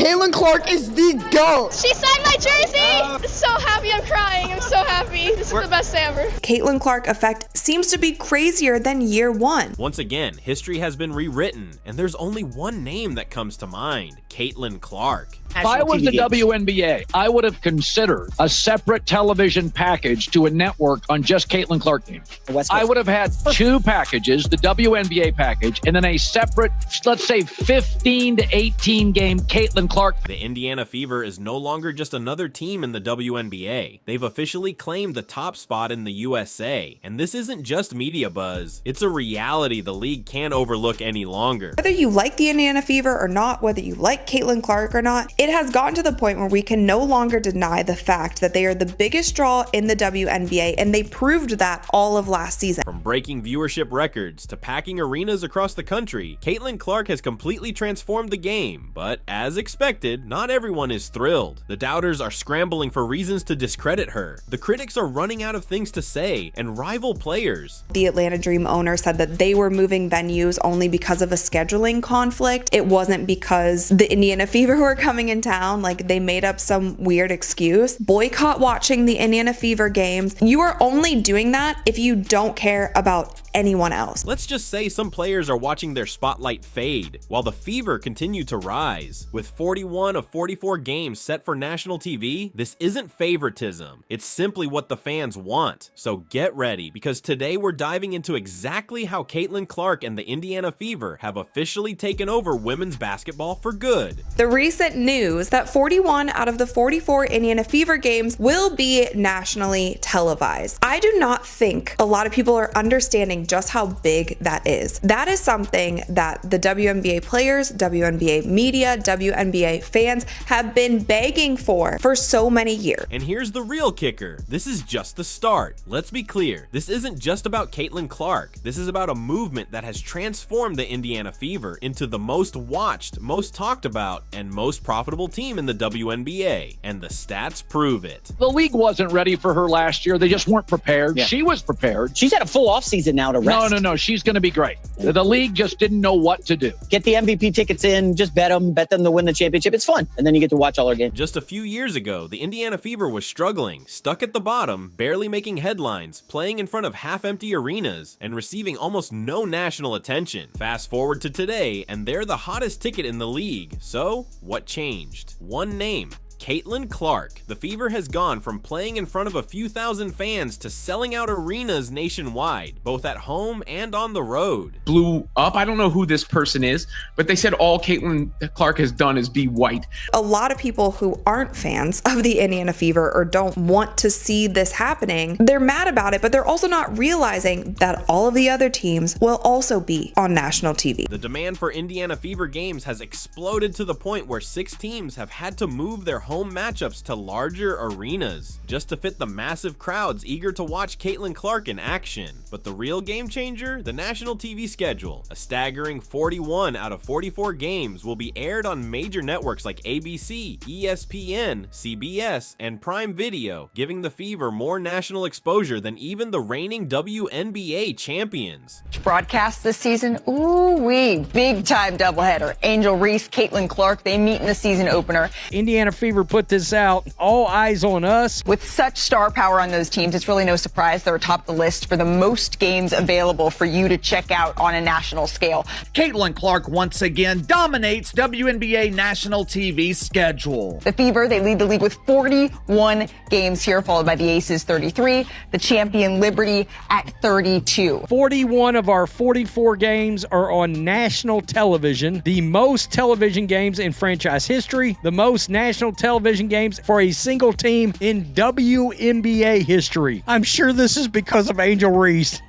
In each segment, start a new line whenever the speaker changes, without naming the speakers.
Caitlin Clark is the GOAT.
She signed my jersey. I'm so happy. I'm crying. I'm so happy. This is the best day ever.
Caitlin Clark effect seems to be crazier than year one.
Once again, history has been rewritten, and there's only one name that comes to mind: Caitlin Clark.
If I was the WNBA, I would have considered a separate television package to a network on just Caitlin Clark games. I would have had two packages, the WNBA package, and then a separate, let's say, 15 to 18 game Caitlin Clark.
The Indiana Fever is no longer just another team in the WNBA. They've officially claimed the top spot in the USA. And this isn't just media buzz. It's a reality the league can't overlook any longer.
Whether you like the Indiana Fever or not, whether you like Caitlin Clark or not, it has gotten to the point where we can no longer deny the fact that they are the biggest draw in the WNBA, and they proved that all of last season.
From breaking viewership records to packing arenas across the country, Caitlin Clark has completely transformed the game. But as expected, not everyone is thrilled. The doubters are scrambling for reasons to discredit her. The critics are running out of things to say, and rival players.
The Atlanta Dream owner said that they were moving venues only because of a scheduling conflict. It wasn't because the Indiana Fever were coming in town. Like, they made up some weird excuse. Boycott watching the Indiana Fever games. You are only doing that if you don't care about anyone else.
Let's just say some players are watching their spotlight fade, while the Fever continue to rise. With 41 of 44 games set for national TV, this isn't favoritism. It's simply what the fans want. So get ready, because today we're diving into exactly how Caitlin Clark and the Indiana Fever have officially taken over women's basketball for good.
The recent news that 41 out of the 44 Indiana Fever games will be nationally televised. I do not think a lot of people are understanding just how big that is. That is something that the WNBA players, WNBA media, WNBA fans have been begging for so many years.
And here's the real kicker. This is just the start. Let's be clear. This isn't just about Caitlin Clark. This is about a movement that has transformed the Indiana Fever into the most watched, most talked about, and most profitable team in the WNBA. And the stats prove it.
The league wasn't ready for her last year. They just weren't prepared.
Yeah.
She was prepared.
She's had a full offseason now to rest.
No. She's going to be great. The league just didn't know what to do.
Get the MVP tickets in, just bet them to win the championship. It's fun. And then you get to watch all our games.
Just a few years ago, the Indiana Fever was struggling, stuck at the bottom, barely making headlines, playing in front of half-empty arenas, and receiving almost no national attention. Fast forward to today, and they're the hottest ticket in the league. So, what changed? One name: Caitlin Clark. The Fever has gone from playing in front of a few thousand fans to selling out arenas nationwide, both at home and on the road.
Blew up. I don't know who this person is, but they said all Caitlin Clark has done is be white.
A lot of people who aren't fans of the Indiana Fever or don't want to see this happening, they're mad about it, but they're also not realizing that all of the other teams will also be on national TV.
The demand for Indiana Fever games has exploded to the point where 6 teams have had to move their home matchups to larger arenas just to fit the massive crowds eager to watch Caitlin Clark in action. But the real game changer? The national TV schedule. A staggering 41 out of 44 games will be aired on major networks like ABC, ESPN, CBS, and Prime Video, giving the Fever more national exposure than even the reigning WNBA champions.
Broadcast this season, ooh-wee, big-time doubleheader. Angel Reese, Caitlin Clark, they meet in the season opener.
Indiana Fever put this out, all eyes on us.
With such star power on those teams, it's really no surprise they're atop the list for the most games available for you to check out on a national scale.
Caitlin Clark once again dominates WNBA national TV schedule.
The Fever, they lead the league with 41 games here, followed by the Aces 33, the champion Liberty at 32.
41 of our 44 games are on national television, the most television games in franchise history, the most national television games for a single team in WNBA history. I'm sure this is because of Angel Reese.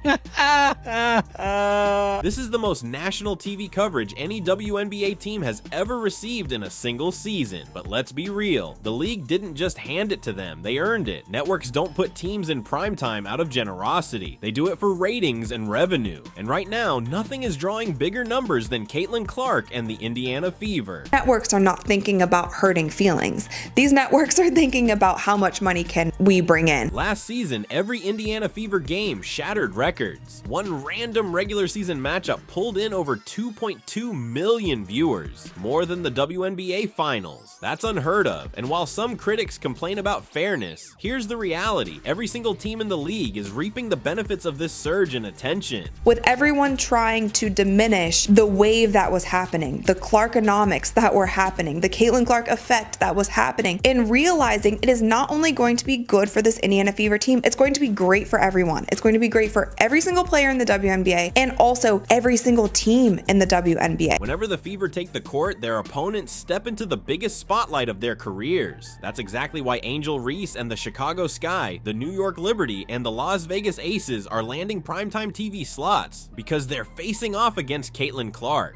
This is the most national TV coverage any WNBA team has ever received in a single season. But let's be real, the league didn't just hand it to them, they earned it. Networks don't put teams in primetime out of generosity. They do it for ratings and revenue. And right now, nothing is drawing bigger numbers than Caitlin Clark and the Indiana Fever.
Networks are not thinking about hurting feelings. games. These networks are thinking about how much money can we bring in.
Last season, every Indiana Fever game shattered records. One random regular season matchup pulled in over 2.2 million viewers, more than the WNBA finals. That's unheard of, and while some critics complain about fairness, here's the reality. Every single team in the league is reaping the benefits of this surge in attention.
With everyone trying to diminish the wave that was happening, the Clarkonomics that were happening, the Caitlin Clark effect that was happening, and realizing it is not only going to be good for this Indiana Fever team, it's going to be great for everyone. It's going to be great for every single player in the WNBA and also every single team in the WNBA.
Whenever the Fever take the court, their opponents step into the biggest spotlight of their careers. That's exactly why Angel Reese and the Chicago Sky, the New York Liberty, and the Las Vegas Aces are landing primetime TV slots, because they're facing off against Caitlin Clark.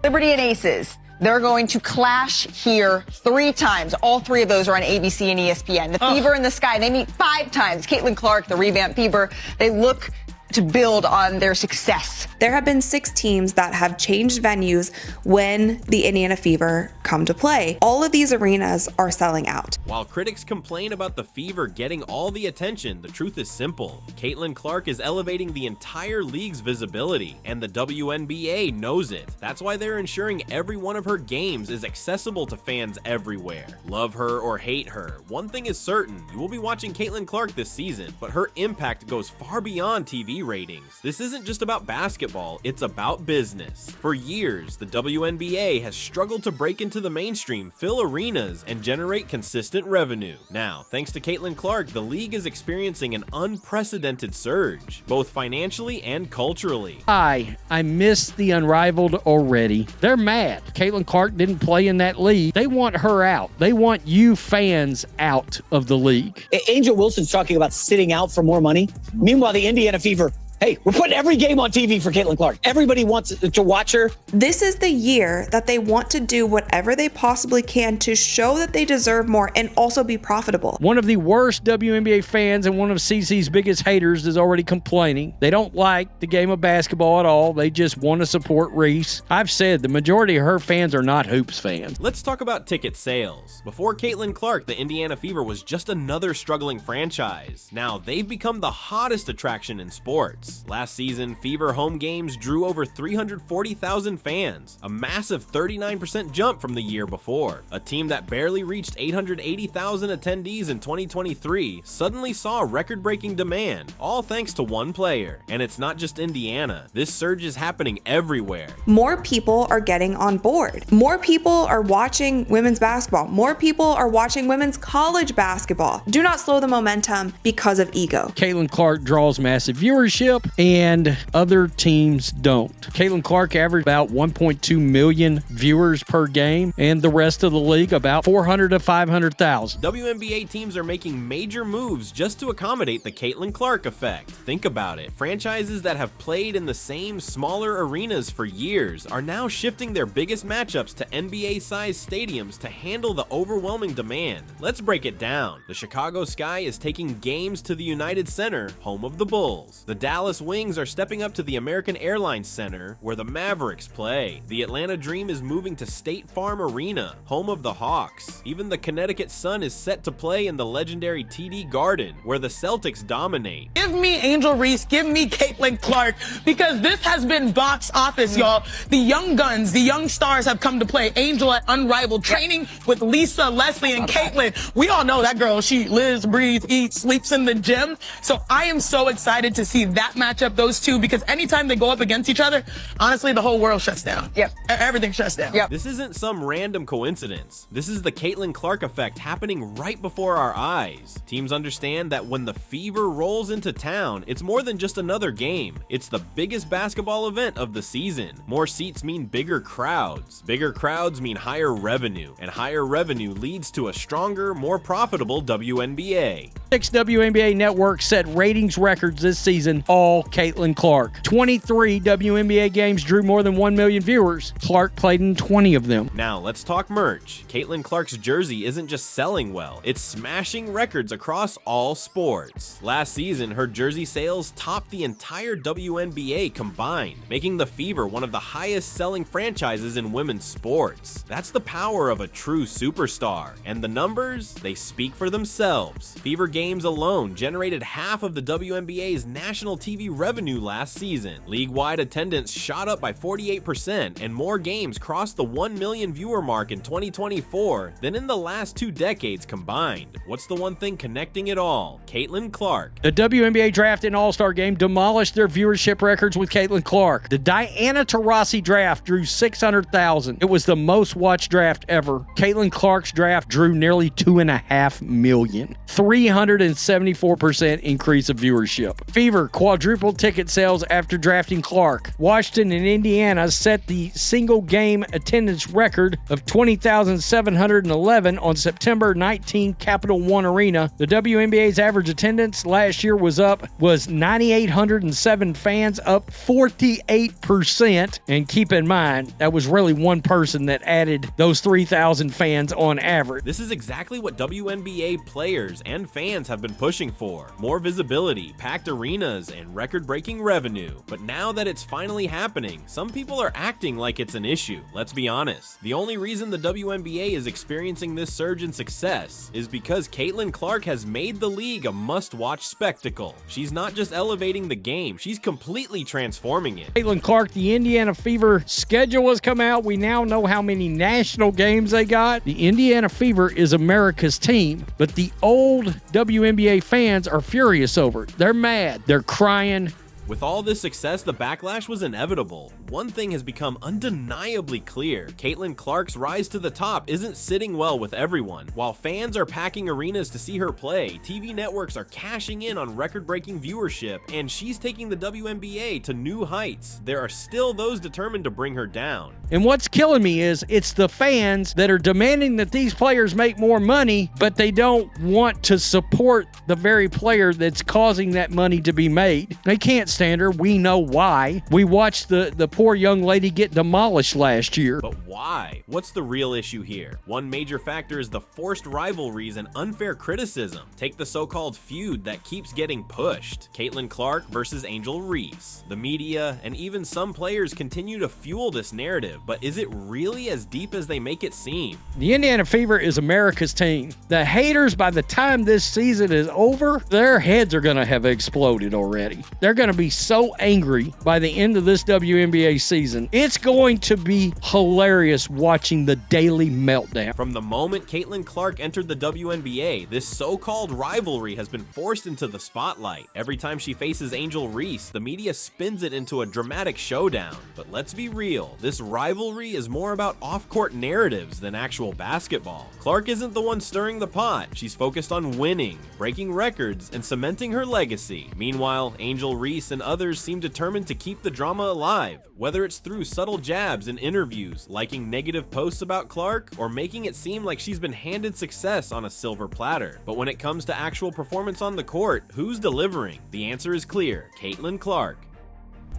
Liberty and Aces. They're going to clash here 3 times. All 3 of those are on ABC and ESPN. The Fever and the Sky, they meet 5 times. Caitlin Clark, the revamped Fever, they look to build on their success.
There have been 6 teams that have changed venues when the Indiana Fever come to play. All of these arenas are selling out.
While critics complain about the Fever getting all the attention, the truth is simple. Caitlin Clark is elevating the entire league's visibility, and the WNBA knows it. That's why they're ensuring every one of her games is accessible to fans everywhere. Love her or hate her, one thing is certain, you will be watching Caitlin Clark this season, but her impact goes far beyond TV ratings. This isn't just about basketball, it's about business. For years, the WNBA has struggled to break into the mainstream, fill arenas, and generate consistent revenue. Now, thanks to Caitlin Clark, the league is experiencing an unprecedented surge, both financially and culturally.
I miss the Unrivaled already. They're mad. Caitlin Clark didn't play in that league. They want her out. They want you fans out of the league.
Angel Wilson's talking about sitting out for more money. Meanwhile, the Indiana Fever, hey, we're putting every game on TV for Caitlin Clark. Everybody wants to watch her.
This is the year that they want to do whatever they possibly can to show that they deserve more and also be profitable.
One of the worst WNBA fans and one of CC's biggest haters is already complaining. They don't like the game of basketball at all. They just want to support Reese. I've said the majority of her fans are not Hoops fans.
Let's talk about ticket sales. Before Caitlin Clark, the Indiana Fever was just another struggling franchise. Now, they've become the hottest attraction in sports. Last season, Fever home games drew over 340,000 fans, a massive 39% jump from the year before. A team that barely reached 880,000 attendees in 2023 suddenly saw record-breaking demand, all thanks to one player. And it's not just Indiana. This surge is happening everywhere.
More people are getting on board. More people are watching women's basketball. More people are watching women's college basketball. Do not slow the momentum because of ego.
Caitlin Clark draws massive viewership and other teams don't. Caitlin Clark averaged about 1.2 million viewers per game, and the rest of the league about 400 to 500,000.
WNBA teams are making major moves just to accommodate the Caitlin Clark effect. Think about it. Franchises that have played in the same smaller arenas for years are now shifting their biggest matchups to NBA-sized stadiums to handle the overwhelming demand. Let's break it down. The Chicago Sky is taking games to the United Center, home of the Bulls. The Dallas Wings are stepping up to the American Airlines Center, where the Mavericks play. The Atlanta Dream is moving to State Farm Arena, home of the Hawks. Even the Connecticut Sun is set to play in the legendary TD Garden, where the Celtics dominate.
Give me Angel Reese, give me Caitlin Clark, because this has been box office, y'all. The young guns, the young stars have come to play. Angel at Unrivaled, training with Lisa, Leslie, and Caitlin. We all know that girl. She lives, breathes, eats, sleeps in the gym. So I am so excited to see that matchup, those two, because anytime they go up against each other, honestly, the whole world shuts down.
Yep.
Everything shuts down.
Yep.
This isn't some random coincidence. This is the Caitlin Clark effect happening right before our eyes. Teams understand that when the Fever rolls into town, it's more than just another game. It's the biggest basketball event of the season. More seats mean bigger crowds. Bigger crowds mean higher revenue, and higher revenue leads to a stronger, more profitable WNBA.
6 WNBA networks set ratings records this season, all Caitlin Clark. 23 WNBA games drew more than 1 million viewers. Clark played in 20 of them.
Now, let's talk merch. Caitlin Clark's jersey isn't just selling well, it's smashing records across all sports. Last season, her jersey sales topped the entire WNBA combined, making the Fever one of the highest-selling franchises in women's sports. That's the power of a true superstar. And the numbers, they speak for themselves. Fever games alone generated half of the WNBA's national TV revenue last season. League-wide attendance shot up by 48%, and more games crossed the 1 million viewer mark in 2024 than in the last 2 decades combined. What's the one thing connecting it all? Caitlin Clark.
The WNBA Draft and All-Star Game demolished their viewership records with Caitlin Clark. The Diana Taurasi draft drew 600,000. It was the most watched draft ever. Caitlin Clark's draft drew nearly 2.5 million. 374% increase of viewership. Fever quadrupled ticket sales after drafting Clark. Washington and Indiana set the single game attendance record of 20,711 on September 19 Capital One Arena. The WNBA's average attendance last year was 9,807 fans, up 48%. And keep in mind, that was really one person that added those 3,000 fans on average.
This is exactly what WNBA players and fans have been pushing for. More visibility, packed arenas, and record-breaking revenue. But now that it's finally happening, some people are acting like it's an issue. Let's be honest. The only reason the WNBA is experiencing this surge in success is because Caitlin Clark has made the league a must-watch spectacle. She's not just elevating the game, she's completely transforming it.
Caitlin Clark, the Indiana Fever schedule has come out. We now know how many national games they got. The Indiana Fever is America's team, but the old WNBA fans are furious over it. They're mad. They're crying.
With all this success, the backlash was inevitable. One thing has become undeniably clear. Caitlin Clark's rise to the top isn't sitting well with everyone. While fans are packing arenas to see her play, TV networks are cashing in on record-breaking viewership, and she's taking the WNBA to new heights. There are still those determined to bring her down.
And what's killing me is it's the fans that are demanding that these players make more money, but they don't want to support the very player that's causing that money to be made. They can't stand her. We know why. We watched the poor young lady get demolished last year.
But why? What's the real issue here? One major factor is the forced rivalries and unfair criticism. Take the so-called feud that keeps getting pushed. Caitlin Clark versus Angel Reese. The media and even some players continue to fuel this narrative, but is it really as deep as they make it seem?
The Indiana Fever is America's team. The haters, by the time this season is over, their heads are going to have exploded already. They're going to be so angry by the end of this WNBA season. It's going to be hilarious watching the daily meltdown.
From the moment Caitlin Clark entered the WNBA, this so-called rivalry has been forced into the spotlight. Every time she faces Angel Reese, the media spins it into a dramatic showdown. But let's be real, this rivalry is more about off-court narratives than actual basketball. Clark isn't the one stirring the pot. She's focused on winning, breaking records, and cementing her legacy. Meanwhile, Angel Reese and others seem determined to keep the drama alive, whether it's through subtle jabs in interviews, liking negative posts about Clark, or making it seem like she's been handed success on a silver platter. But when it comes to actual performance on the court, who's delivering? The answer is clear: Caitlin Clark.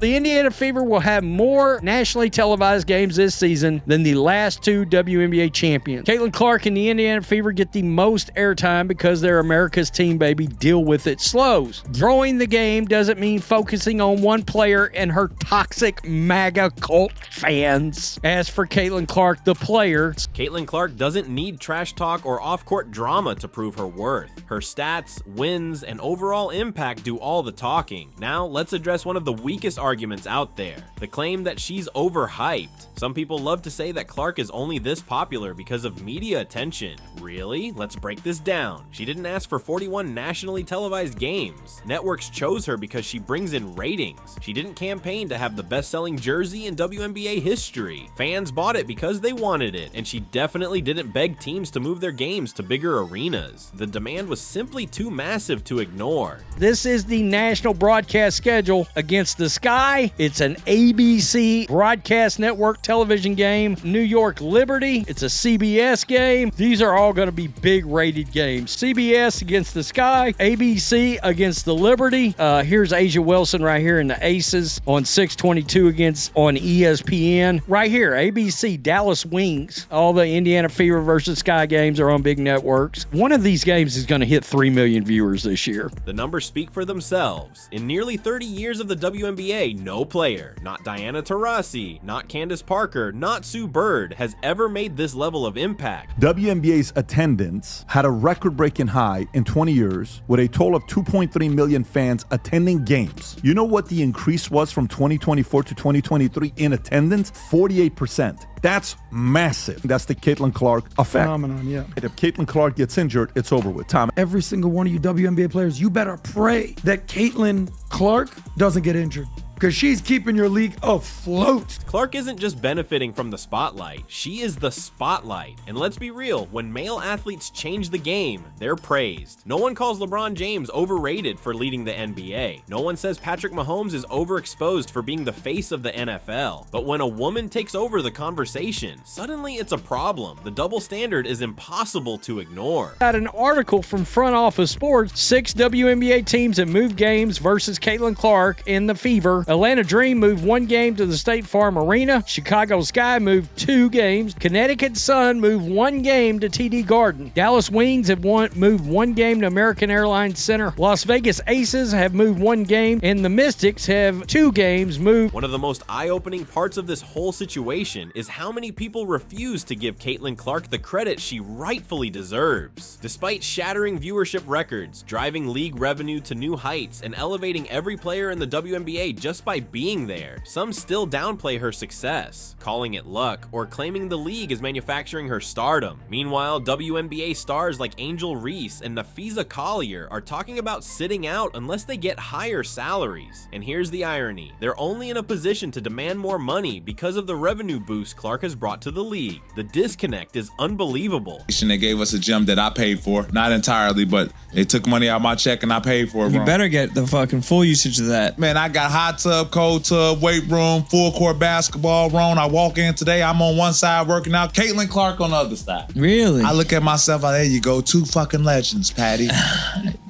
The Indiana Fever will have more nationally televised games this season than the last 2 WNBA champions. Caitlin Clark and the Indiana Fever get the most airtime because they're America's team, baby. Deal with it. Slows. Growing the game doesn't mean focusing on one player and her toxic MAGA cult fans. As for Caitlin Clark, the player,
Caitlin Clark doesn't need trash talk or off-court drama to prove her worth. Her stats, wins, and overall impact do all the talking. Now, let's address one of the weakest arguments out there: the claim that she's overhyped. Some people love to say that Clark is only this popular because of media attention. Really? Let's break this down. She didn't ask for 41 nationally televised games. Networks chose her because she brings in ratings. She didn't campaign to have the best-selling jersey in WNBA history. Fans bought it because they wanted it, and she definitely didn't beg teams to move their games to bigger arenas. The demand was simply too massive to ignore.
This is the national broadcast schedule against the Sky. It's an ABC broadcast network television game. New York Liberty, it's a CBS game. These are all going to be big rated games. CBS against the Sky, ABC against the Liberty. Here's Asia Wilson right here in the Aces on 622 against on ESPN. Right here, ABC, Dallas Wings. All the Indiana Fever versus Sky games are on big networks. One of these games is going to hit 3 million viewers this year.
The numbers speak for themselves. In nearly 30 years of the WNBA, no player, not Diana Taurasi, not Candace Parker, not Sue Bird, has ever made this level of impact.
WNBA's attendance had a record-breaking high in 20 years with a total of 2.3 million fans attending games. You know what the increase was from 2024 to 2023 in attendance? 48%. That's massive. That's the Caitlin Clark effect.
Phenomenon, yeah.
If Caitlin Clark gets injured, it's over with. Tom.
Every single one of you WNBA players, you better pray that Caitlin Clark doesn't get injured, because she's keeping your league afloat.
Clark isn't just benefiting from the spotlight, she is the spotlight. And let's be real, when male athletes change the game, they're praised. No one calls LeBron James overrated for leading the NBA. No one says Patrick Mahomes is overexposed for being the face of the NFL. But when a woman takes over the conversation, suddenly it's a problem. The double standard is impossible to ignore.
Got an article from Front Office Sports. 6 WNBA teams have moved games versus Caitlin Clark in the Fever. Atlanta Dream moved 1 game to the State Farm Arena. Chicago Sky moved 2 games. Connecticut Sun moved 1 game to TD Garden. Dallas Wings have moved 1 game to American Airlines Center. Las Vegas Aces have moved 1 game, and the Mystics have 2 games moved.
One of the most eye-opening parts of this whole situation is how many people refuse to give Caitlin Clark the credit she rightfully deserves. Despite shattering viewership records, driving league revenue to new heights, and elevating every player in the WNBA just by being there, some still downplay her success, calling it luck or claiming the league is manufacturing her stardom. Meanwhile, WNBA stars like Angel Reese and Nafisa Collier are talking about sitting out unless they get higher salaries. And here's the irony, they're only in a position to demand more money because of the revenue boost Clark has brought to the league. The disconnect is unbelievable.
They gave us a gym that I paid for, not entirely, but they took money out of my check and I paid for it.
You better get the fucking full usage of that.
Man, I got hot tub, cold tub, weight room, full court basketball room. I walk in today, I'm on one side working out, Caitlin Clark on the other side.
Really?
I look at myself, there you go, 2 fucking legends, Patty.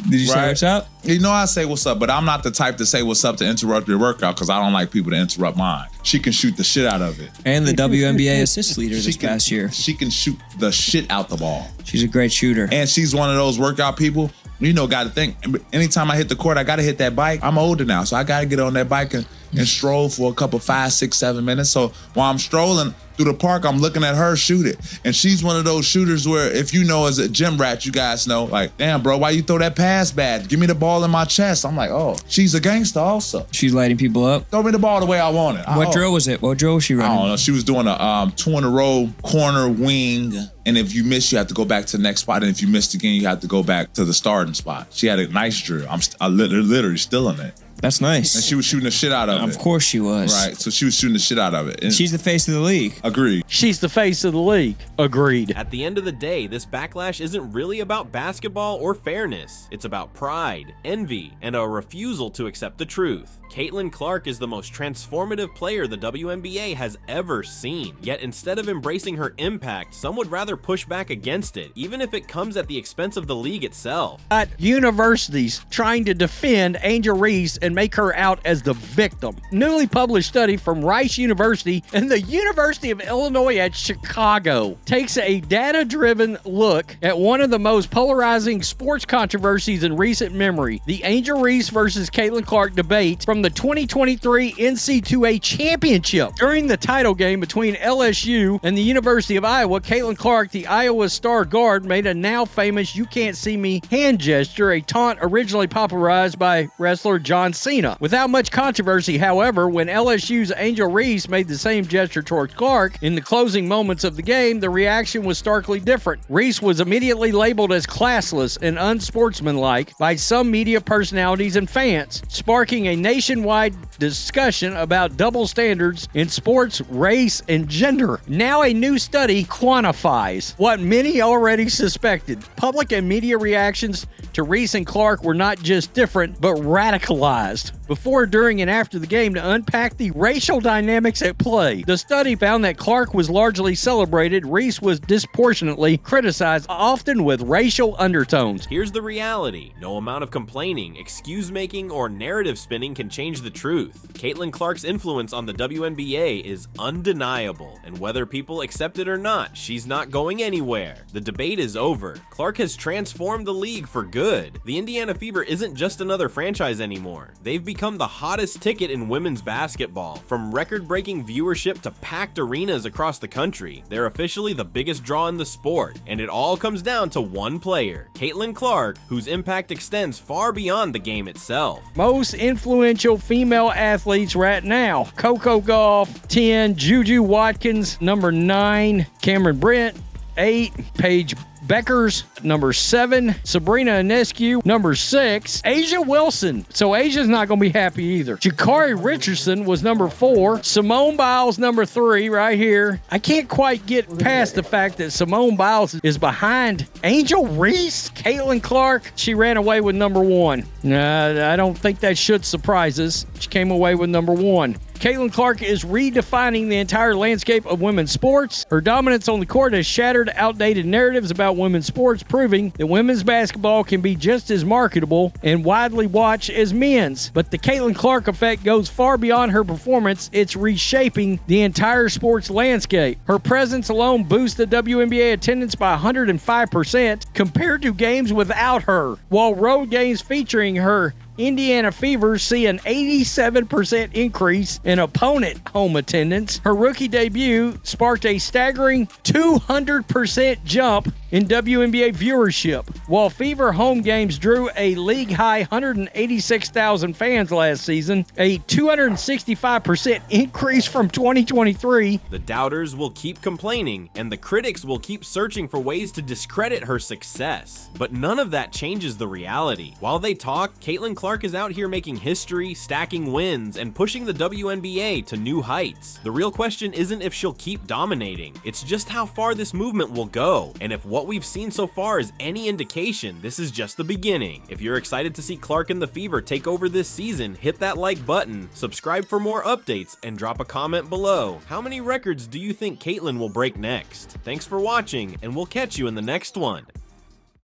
Did you say what's up?
You know I say what's up, but I'm not the type to say what's up to interrupt your workout because I don't like people to interrupt mine. She can shoot the shit out of it.
And the WNBA assist leader this past year.
She can shoot the shit out the ball.
She's a great shooter.
And she's one of those workout people, you know, got to think, anytime I hit the court, I got to hit that bike. I'm older now, so I got to get on that bike and stroll for a couple 5, 6, 7 minutes. So while I'm strolling through the park, I'm looking at her shoot it. And she's one of those shooters where, if you know as a gym rat, you guys know, like, damn, bro, why you throw that pass bad? Give me the ball in my chest. I'm like, oh, she's a gangster also.
She's lighting people up.
Throw me the ball the way I want it.
What drill was it? What drill was she running?
I don't know. She was doing a 2 in a row corner wing. And if you miss, you have to go back to the next spot. And if you missed again, you have to go back to the starting spot. She had a nice drill. I'm literally still in it.
That's nice.
And she was shooting the shit out of it.
Of course she was.
Right, so she was shooting the shit out of it. And
she's the face of the league.
Agreed.
She's the face of the league. Agreed.
At the end of the day, this backlash isn't really about basketball or fairness. It's about pride, envy, and a refusal to accept the truth. Caitlin Clark is the most transformative player the WNBA has ever seen. Yet instead of embracing her impact, some would rather push back against it, even if it comes at the expense of the league itself.
At universities trying to defend Angel Reese and make her out as the victim. Newly published study from Rice University and the University of Illinois at Chicago takes a data-driven look at one of the most polarizing sports controversies in recent memory, the Angel Reese versus Caitlin Clark debate from the 2023 NC2A Championship. During the title game between LSU and the University of Iowa, Caitlin Clark, the Iowa star guard, made a now famous "you can't see me" hand gesture, a taunt originally popularized by wrestler John Cena. Without much controversy, however, when LSU's Angel Reese made the same gesture towards Clark in the closing moments of the game, the reaction was starkly different. Reese was immediately labeled as classless and unsportsmanlike by some media personalities and fans, sparking a nationwide discussion about double standards in sports, race, and gender. Now a new study quantifies what many already suspected. Public and media reactions to Reese and Clark were not just different, but radicalized. Before, during, and after the game to unpack the racial dynamics at play. The study found that Clark was largely celebrated, Reese was disproportionately criticized, often with racial undertones.
Here's the reality. No amount of complaining, excuse-making, or narrative spinning can change the truth. Caitlin Clark's influence on the WNBA is undeniable, and whether people accept it or not, she's not going anywhere. The debate is over. Clark has transformed the league for good. The Indiana Fever isn't just another franchise anymore. They've become the hottest ticket in women's basketball. From record-breaking viewership to packed arenas across the country, they're officially the biggest draw in the sport, and it all comes down to one player, Caitlin Clark, whose impact extends far beyond the game itself.
Most influential female athletes right now: Coco Gauff, 10, Juju Watkins, number 9, Cameron Brent, 8, Paige Beckers, number 7, Sabrina Ionescu, number 6, Asia Wilson. So Asia's not going to be happy either. Jakari Richardson was number 4, Simone Biles number 3 right here. I can't quite get past the fact that Simone Biles is behind Angel Reese. Caitlin Clark, she ran away with number 1. I don't think that should surprise us. She came away with number 1. Caitlin Clark is redefining the entire landscape of women's sports. Her dominance on the court has shattered outdated narratives about women's sports, proving that women's basketball can be just as marketable and widely watched as men's. But the Caitlin Clark effect goes far beyond her performance. It's reshaping the entire sports landscape. Her presence alone boosts the WNBA attendance by 105% compared to games without her, while road games featuring her Indiana Fever see an 87% increase in opponent home attendance. Her rookie debut sparked a staggering 200% jump in WNBA viewership, while Fever home games drew a league-high 186,000 fans last season, a 265% increase from 2023.
The doubters will keep complaining, and the critics will keep searching for ways to discredit her success. But none of that changes the reality. While they talk, Caitlin Clark is out here making history, stacking wins, and pushing the WNBA to new heights. The real question isn't if she'll keep dominating, it's just how far this movement will go. And if what we've seen so far is any indication, this is just the beginning. If you're excited to see Clark and the Fever take over this season, hit that like button, subscribe for more updates, and drop a comment below. How many records do you think Caitlin will break next? Thanks for watching, and we'll catch you in the next one.